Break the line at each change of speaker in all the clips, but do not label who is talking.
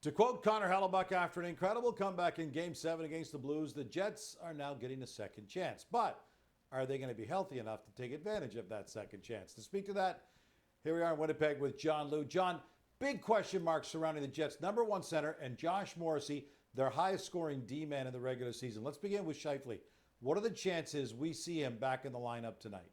To quote Connor Hellebuyck after an incredible comeback in Game 7 against the Blues, the Jets are now getting a second chance. But are they going to be healthy enough to take advantage of that second chance? To speak to that, here we are in Winnipeg with John Liu. John, big question marks surrounding the Jets' number one center and Josh Morrisy, their highest scoring D-man in the regular season. Let's begin with Scheifele. What are the chances we see him back in the lineup tonight?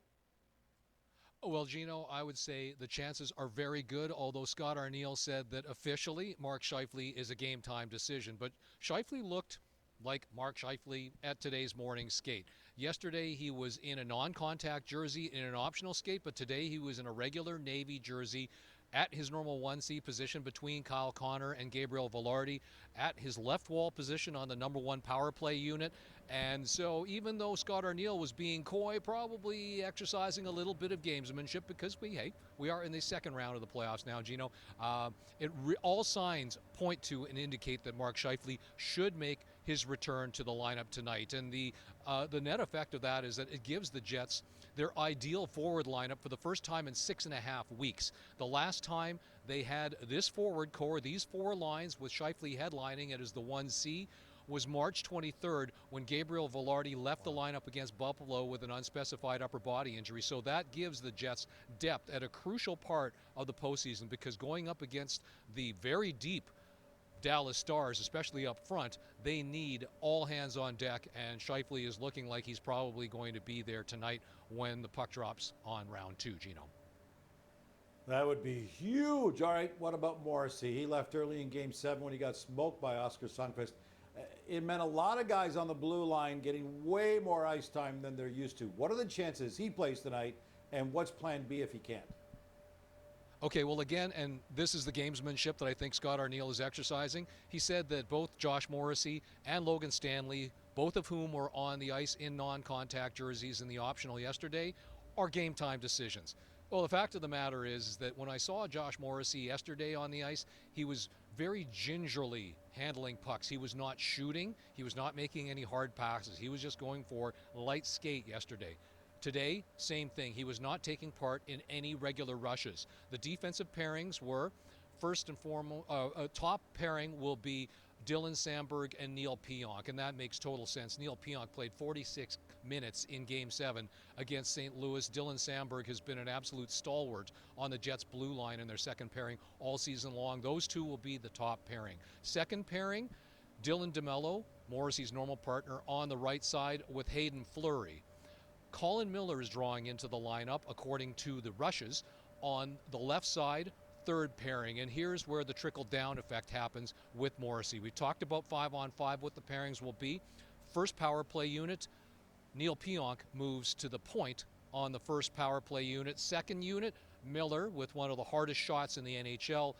Well, Gino, I would say the chances are very good, although Scott Arniel said that officially Mark Scheifele is a game-time decision. But Scheifele looked like Mark Scheifele at today's morning skate. Yesterday he was in a non-contact jersey in an optional skate, but today he was in a regular Navy jersey at his normal 1C position between Kyle Connor and Gabriel Velarde, at his left wall position on the number one power play unit. And so even though Scott Arniel was being coy, probably exercising a little bit of gamesmanship, because we are in the second round of the playoffs now, Gino, all signs point to and indicate that Mark Scheifele should make his return to the lineup tonight. And the net effect of that is that it gives the Jets their ideal forward lineup for the first time in 6.5 weeks. The last time they had this forward core, these four lines with Scheifele headlining it as the 1C, was March 23rd when Gabriel Velarde left the lineup against Buffalo with an unspecified upper body injury. So that gives the Jets depth at a crucial part of the postseason, because going up against the very deep Dallas Stars, especially up front, they need all hands on deck, and Scheifele is looking like he's probably going to be there tonight when the puck drops on round 2, Gino.
That would be huge. All right, what about Morrisy? He left early in Game 7 when he got smoked by Oscar Sundqvist. It meant a lot of guys on the blue line getting way more ice time than they're used to. What are the chances he plays tonight, and what's plan B if he can't?
Okay, well, again, and this is the gamesmanship that I think Scott Arniel is exercising. He said that both Josh Morrisy and Logan Stanley, both of whom were on the ice in non-contact jerseys in the optional yesterday, are game-time decisions. Well, the fact of the matter is that when I saw Josh Morrisy yesterday on the ice, he was very gingerly handling pucks. He was not shooting. He was not making any hard passes. He was just going for light skate yesterday. Today, same thing. He was not taking part in any regular rushes. The defensive pairings were, first and foremost, top pairing will be Dylan Samberg and Neil Pionk, and that makes total sense. Neil Pionk played 46 minutes in Game 7 against St. Louis. Dylan Samberg has been an absolute stalwart on the Jets' blue line in their second pairing all season long. Those two will be the top pairing. Second pairing, Dylan DeMello, Morrisy's normal partner, on the right side with Hayden Fleury. Colin Miller is drawing into the lineup according to the rushes. On the left side, third pairing, and here's where the trickle-down effect happens with Morrisy. We talked about 5-on-5, what the pairings will be. First power play unit, Neil Pionk moves to the point on the first power play unit. Second unit, Miller, with one of the hardest shots in the NHL,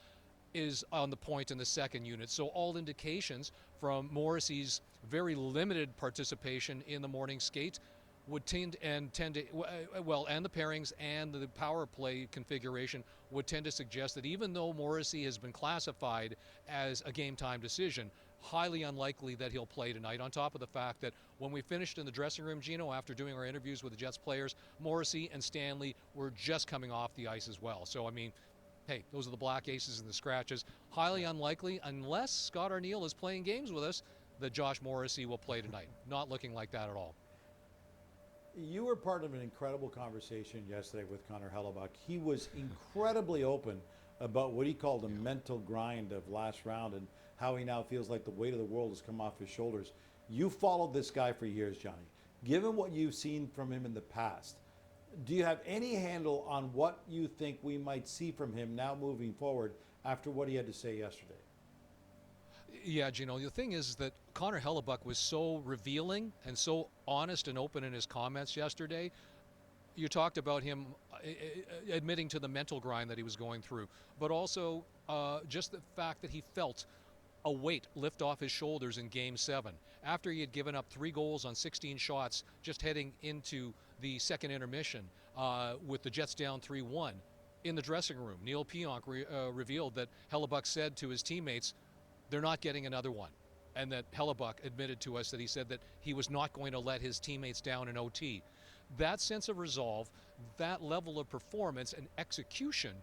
is on the point in the second unit. So all indications from Morrisy's very limited participation in the morning skate would and the pairings and the power play configuration would tend to suggest that even though Morrisy has been classified as a game-time decision, highly unlikely that he'll play tonight, on top of the fact that when we finished in the dressing room, Gino, after doing our interviews with the Jets players, Morrisy and Stanley were just coming off the ice as well. So, I mean, hey, those are the black aces and the scratches. Highly unlikely, unless Scott Arniel is playing games with us, that Josh Morrisy will play tonight. Not looking like that at all.
You were part of an incredible conversation yesterday with Connor Hellebuyck. He was incredibly open about what he called the mental grind of last round and how he now feels like the weight of the world has come off his shoulders. You followed this guy for years, Johnny. Given what you've seen from him in the past, do you have any handle on what you think we might see from him now moving forward after what he had to say yesterday?
Yeah, Gino, the thing is that Connor Hellebuyck was so revealing and so honest and open in his comments yesterday. You talked about him admitting to the mental grind that he was going through, but also just the fact that he felt a weight lift off his shoulders in Game 7 after he had given up 3 goals on 16 shots just heading into the second intermission with the Jets down 3-1. In the dressing room, Neil Pionk revealed that Hellebuyck said to his teammates, they're not getting another one. And that Hellebuyck admitted to us that he said that he was not going to let his teammates down in OT. That sense of resolve, that level of performance and execution,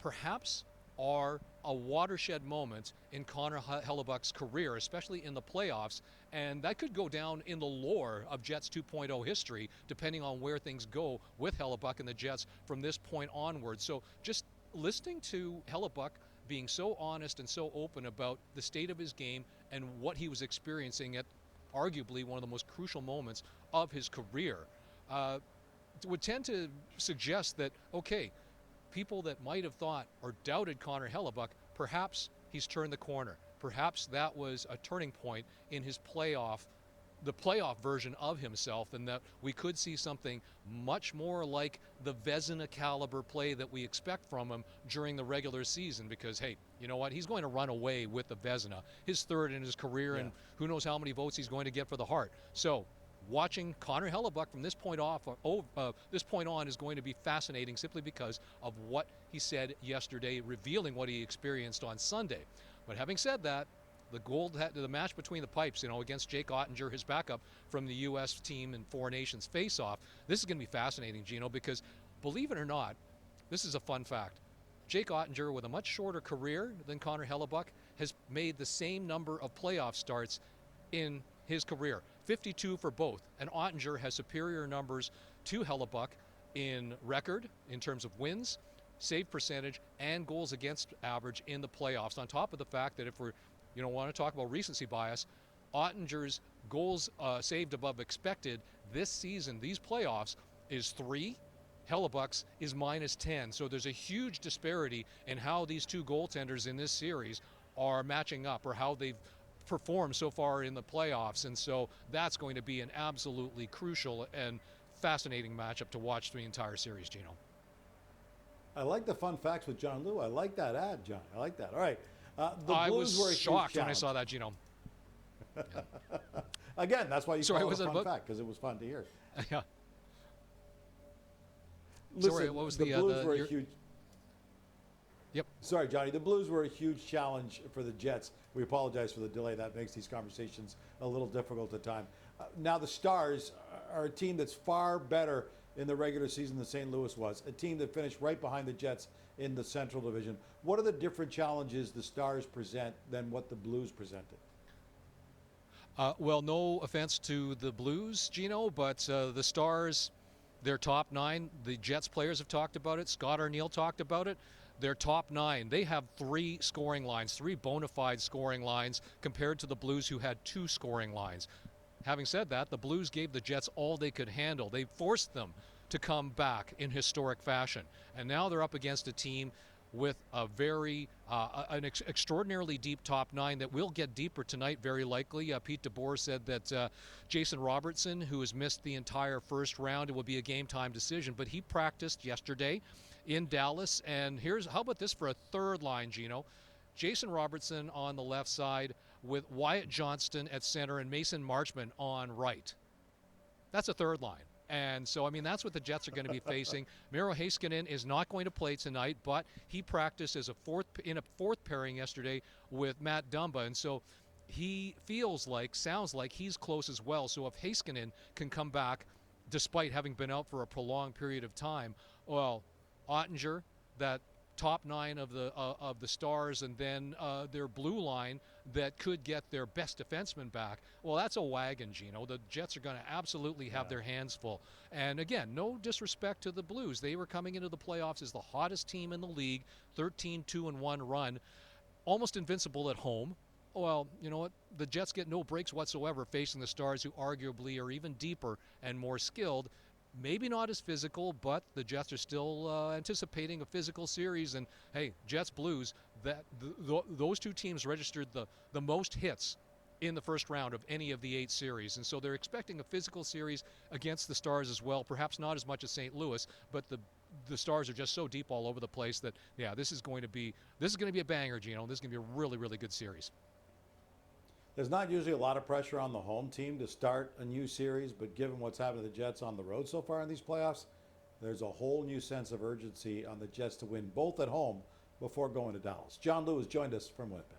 perhaps are a watershed moment in Connor Hellebuyck's career, especially in the playoffs, and that could go down in the lore of Jets 2.0 history, depending on where things go with Hellebuyck and the Jets from this point onward. So just listening to Hellebuyck being so honest and so open about the state of his game and what he was experiencing at arguably one of the most crucial moments of his career, would tend to suggest that, okay, people that might have thought or doubted Connor Hellebuyck, perhaps he's turned the corner. Perhaps that was a turning point in his the playoff version of himself, and that we could see something much more like the Vezina caliber play that we expect from him during the regular season, because, hey, you know what? He's going to run away with the Vezina, his third in his career, and who knows how many votes he's going to get for the Hart. So watching Connor Hellebuyck from this point on is going to be fascinating, simply because of what he said yesterday, revealing what he experienced on Sunday. But having said that, the match between the pipes, against Jake Ottinger, his backup from the U.S. team in Four Nations face-off, this is going to be fascinating, Gino, because believe it or not, this is a fun fact. Jake Ottinger, with a much shorter career than Connor Hellebuyck, has made the same number of playoff starts in his career, 52 for both. And Ottinger has superior numbers to Hellebuyck in record, in terms of wins, save percentage, and goals against average in the playoffs. On top of the fact that if we're want to talk about recency bias, Ottinger's goals saved above expected this season, these playoffs, is 3. Hellebuyck's is -10. So there's a huge disparity in how these two goaltenders in this series are matching up, or how they've performed so far in the playoffs. And so that's going to be an absolutely crucial and fascinating matchup to watch the entire series, Gino.
I like the fun facts with John Lou. I like that ad, John. I like that. All right.
I was shocked when I saw that, Gino.
Again, that's why you call it a fun
about?
fact, because it was fun to hear.
Yeah.
Listen,
sorry, what was
the Blues were a huge...
Yep.
Sorry, Johnny. The Blues were a huge challenge for the Jets. We apologize for the delay. That makes these conversations a little difficult at times. Now the Stars are a team that's far better in the regular season than St. Louis was, a team that finished right behind the Jets in the Central Division. What are the different challenges the Stars present than what the Blues presented?
Well, no offense to the Blues, Gino, but the Stars, their top 9, the Jets players have talked about it. Scott Arniel talked about it. Their top 9, they have 3 scoring lines, 3 bona fide scoring lines, compared to the Blues, who had 2 scoring lines. Having said that, the Blues gave the Jets all they could handle. They forced them to come back in historic fashion. And now they're up against a team with a very extraordinarily deep top 9 that will get deeper tonight, very likely. Pete DeBoer said that Jason Robertson, who has missed the entire first round, it will be a game-time decision. But he practiced yesterday in Dallas. And how about this for a third line, Gino? Jason Robertson on the left side with Wyatt Johnston at center and Mason Marchment on right. That's a third line. And so, that's what the Jets are going to be facing. Miro Heiskanen is not going to play tonight, but he practiced as in a fourth pairing yesterday with Matt Dumba. And so he sounds like he's close as well. So if Heiskanen can come back, despite having been out for a prolonged period of time, well, Ottinger, that top 9 of the Stars, and then their blue line that could get their best defenseman back. Well, that's a wagon, Gino. The Jets are going to absolutely have their hands full. And again, no disrespect to the Blues. They were coming into the playoffs as the hottest team in the league, 13-2-1 run, almost invincible at home. Well, you know what? The Jets get no breaks whatsoever facing the Stars, who arguably are even deeper and more skilled. Maybe not as physical, but the Jets are still anticipating a physical series. And hey, Jets Blues, those two teams registered the most hits in the first round of any of the 8 series, and so they're expecting a physical series against the Stars as well. Perhaps not as much as St. Louis, but the Stars are just so deep all over the place that this is going to be a banger, Gino. This is going to be a really, really good series.
There's not usually a lot of pressure on the home team to start a new series, but given what's happened to the Jets on the road so far in these playoffs, there's a whole new sense of urgency on the Jets to win both at home before going to Dallas. John Lou has joined us from Winnipeg.